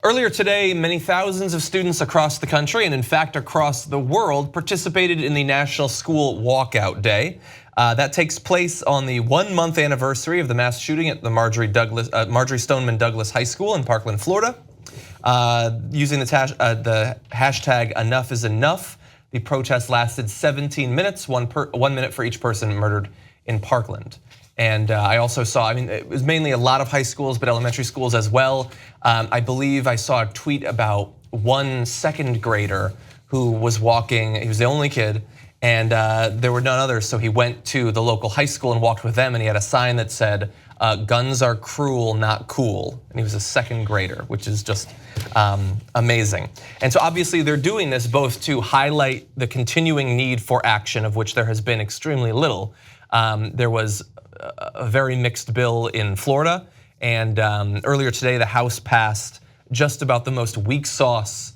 Earlier today, many thousands of students across the country, and in fact across the world, participated in the National School Walkout Day. That takes place on the 1-month anniversary of the mass shooting at the Marjory Stoneman Douglas High School in Parkland, Florida. Using the hashtag enough is enough, the protest lasted 17 minutes, 1 minute for each person murdered in Parkland. And I also saw, it was mainly a lot of high schools, but elementary schools as well. I believe I saw a tweet about one second grader who was walking, he was the only kid, and there were none others, so he went to the local high school and walked with them, and he had a sign that said, guns are cruel, not cool. And he was a second grader, which is just amazing. And so obviously they're doing this both to highlight the continuing need for action, of which there has been extremely little. There was a very mixed bill in Florida, and earlier today the House passed just about the most weak sauce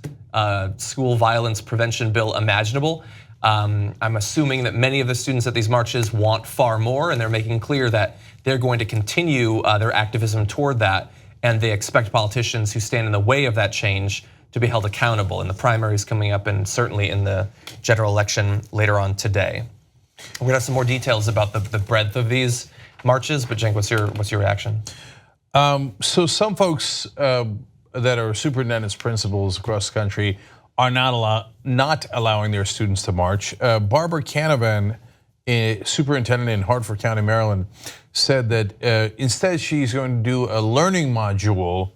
school violence prevention bill imaginable. I'm assuming that many of the students at these marches want far more, and they're making clear that they're going to continue their activism toward that, and they expect politicians who stand in the way of that change to be held accountable in the primaries coming up, and certainly in the general election later on today. We're gonna have some more details about the breadth of these marches, but Cenk, what's your reaction? So some folks that are superintendents, principals across the country are not allowing their students to march. Barbara Canavan, a superintendent in Hartford County, Maryland, said that instead she's going to do a learning module,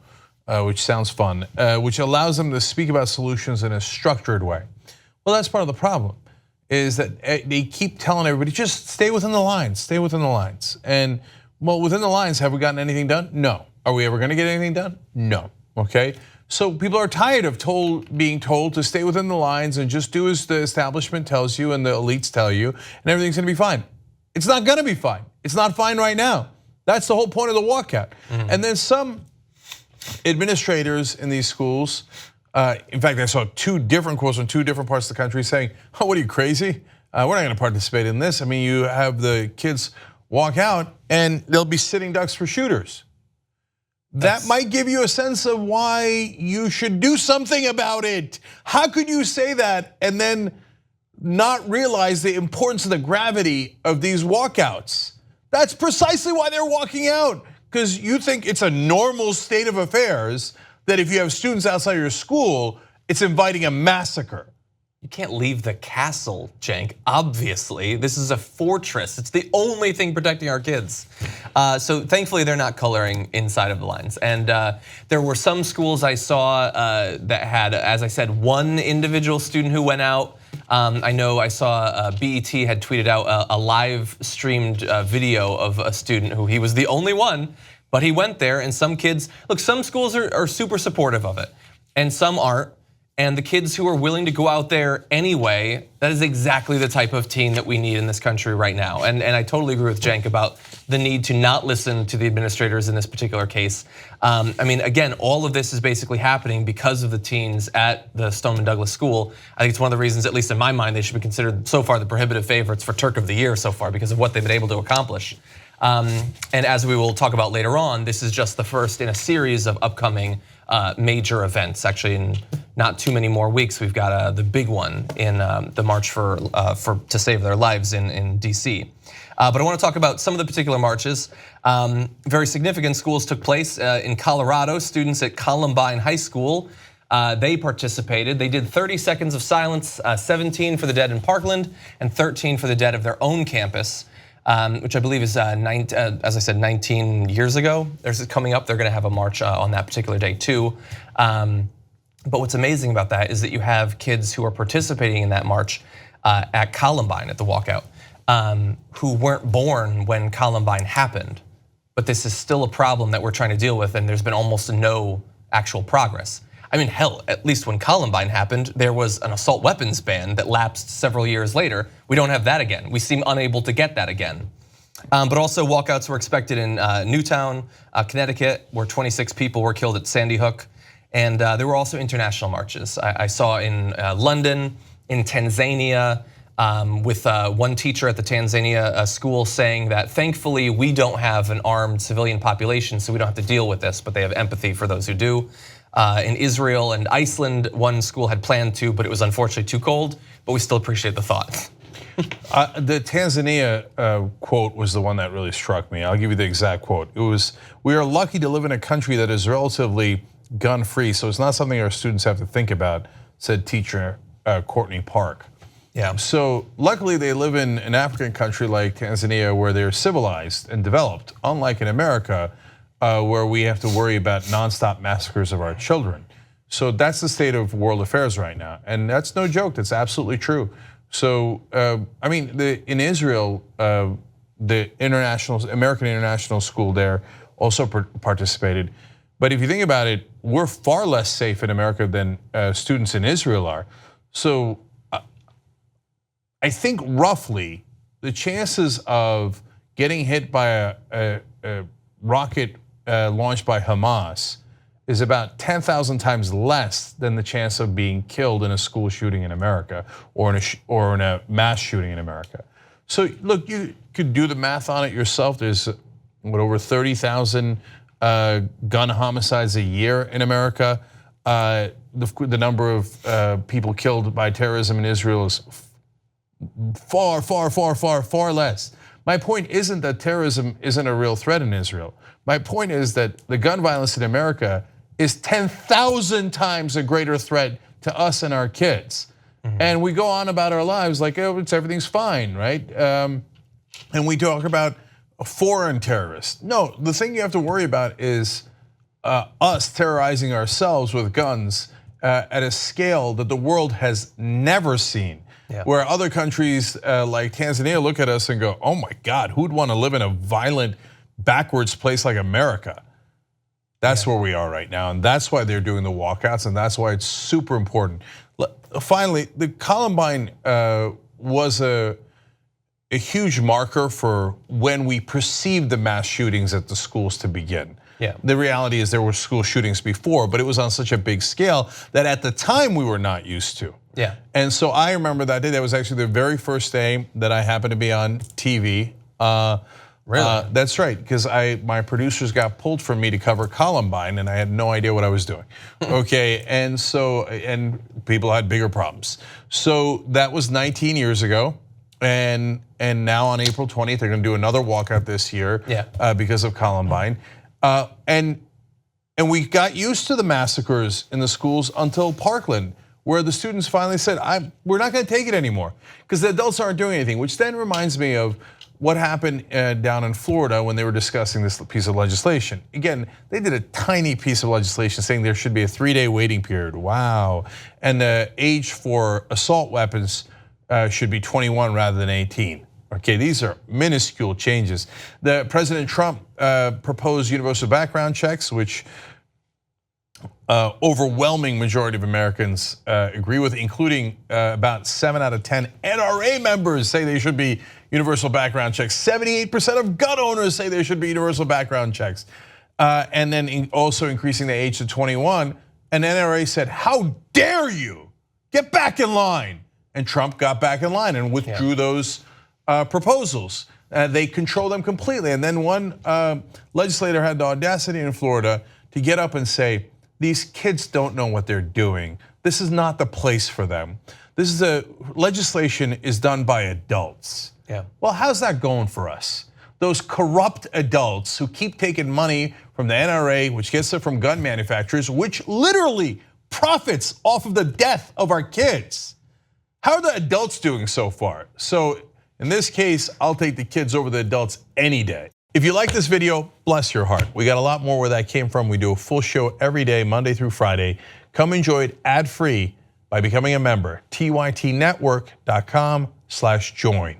which sounds fun, which allows them to speak about solutions in a structured way. Well, that's part of the problem, is that they keep telling everybody, just stay within the lines, stay within the lines. And well, within the lines, have we gotten anything done? No. Are we ever gonna get anything done? No, okay? So people are tired of being told to stay within the lines and just do as the establishment tells you and the elites tell you, and everything's gonna be fine. It's not gonna be fine. It's not fine right now. That's the whole point of the walkout. And then some administrators in these schools, in fact, I saw 2 different quotes from 2 different parts of the country saying, oh, what are you, crazy? We're not gonna participate in this. I mean, you have the kids walk out and they'll be sitting ducks for shooters. That might give you a sense of why you should do something about it. How could you say that and then not realize the importance of the gravity of these walkouts? That's precisely why they're walking out, because you think it's a normal state of affairs that if you have students outside your school, it's inviting a massacre. You can't leave the castle, Cenk, obviously. This is a fortress. It's the only thing protecting our kids. So thankfully they're not coloring inside of the lines. And there were some schools I saw that had, as I said, 1 individual student who went out. I know I saw BET had tweeted out a live streamed video of a student who he was the only one, but he went there. And some kids, look, some schools are super supportive of it and some aren't. And the kids who are willing to go out there anyway, that is exactly the type of teen that we need in this country right now. And I totally agree with Cenk about the need to not listen to the administrators in this particular case. I mean, again, all of this is basically happening because of the teens at the Stoneman Douglas School. I think it's one of the reasons, at least in my mind, they should be considered so far the prohibitive favorites for Turk of the Year so far because of what they've been able to accomplish. And as we will talk about later on, this is just the first in a series of upcoming major events. Actually, in not too many more weeks, we've got the big one in the March to Save Their Lives in DC. But I want to talk about some of the particular marches. Very significant schools took place in Colorado. Students at Columbine High School, they participated. They did 30 seconds of silence, 17 for the dead in Parkland and 13 for the dead of their own campus. Which I believe is, as I said, 19 years ago. There's coming up, they're gonna have a march on that particular day too. But what's amazing about that is that you have kids who are participating in that march at Columbine, at the walkout, who weren't born when Columbine happened. But this is still a problem that we're trying to deal with, and there's been almost no actual progress. I mean, hell, at least when Columbine happened, there was an assault weapons ban that lapsed several years later. We don't have that again. We seem unable to get that again. But also walkouts were expected in Newtown, Connecticut, where 26 people were killed at Sandy Hook. And there were also international marches. I saw in London, in Tanzania, with one teacher at the Tanzania school saying that thankfully we don't have an armed civilian population, so we don't have to deal with this, but they have empathy for those who do. In Israel and Iceland, one school had planned to, but it was unfortunately too cold, but we still appreciate the thought. The Tanzania quote was the one that really struck me. I'll give you the exact quote. It was, "We are lucky to live in a country that is relatively gun-free, so it's not something our students have to think about," said teacher Courtney Park. Yeah. So luckily they live in an African country like Tanzania where they're civilized and developed, unlike in America where we have to worry about nonstop massacres of our children. So that's the state of world affairs right now, and that's no joke, that's absolutely true. So, I mean, in Israel, the American International School there also participated. But if you think about it, we're far less safe in America than students in Israel are. So I think roughly the chances of getting hit by a rocket launched by Hamas is about 10,000 times less than the chance of being killed in a school shooting in America or in a mass shooting in America. So look, you could do the math on it yourself. There's over 30,000 gun homicides a year in America. The number of people killed by terrorism in Israel is far, far, far, far, far less. My point isn't that terrorism isn't a real threat in Israel. My point is that the gun violence in America is 10,000 times a greater threat to us and our kids. And we go on about our lives like, oh, everything's fine, right? And we talk about foreign terrorists. No, the thing you have to worry about is us terrorizing ourselves with guns at a scale that the world has never seen. Yeah. Where other countries like Tanzania look at us and go, oh my God, who'd want to live in a violent, backwards place like America? That's where we are right now, and that's why they're doing the walkouts, and that's why it's super important. Finally, the Columbine was a huge marker for when we perceived the mass shootings at the schools to begin. Yeah. The reality is there were school shootings before, but it was on such a big scale that at the time we were not used to. Yeah. And so I remember that day. That was actually the very first day that I happened to be on TV. Really? That's right, because my producers got pulled from me to cover Columbine, and I had no idea what I was doing. Okay, and people had bigger problems. So that was 19 years ago, and now on April 20th, they're going to do another walkout this year because of Columbine. And we got used to the massacres in the schools until Parkland, where the students finally said, we're not going to take it anymore, because the adults aren't doing anything, which then reminds me of what happened down in Florida when they were discussing this piece of legislation. Again, they did a tiny piece of legislation saying there should be a 3-day waiting period. Wow. And the age for assault weapons should be 21 rather than 18. Okay, these are minuscule changes. President Trump proposed universal background checks, which overwhelming majority of Americans agree with, including about 7 out of 10 NRA members say they should be universal background checks. 78% of gun owners say there should be universal background checks. And then also increasing the age to 21. And NRA said, how dare you? Get back in line. And Trump got back in line and withdrew those proposals. They control them completely. And then one legislator had the audacity in Florida to get up and say, these kids don't know what they're doing. This is not the place for them. Legislation is done by adults. Yeah. Well, how's that going for us? Those corrupt adults who keep taking money from the NRA, which gets it from gun manufacturers, which literally profits off of the death of our kids. How are the adults doing so far? So in this case, I'll take the kids over the adults any day. If you like this video, bless your heart. We got a lot more where that came from. We do a full show every day, Monday through Friday. Come enjoy it ad-free by becoming a member, tytnetwork.com/join.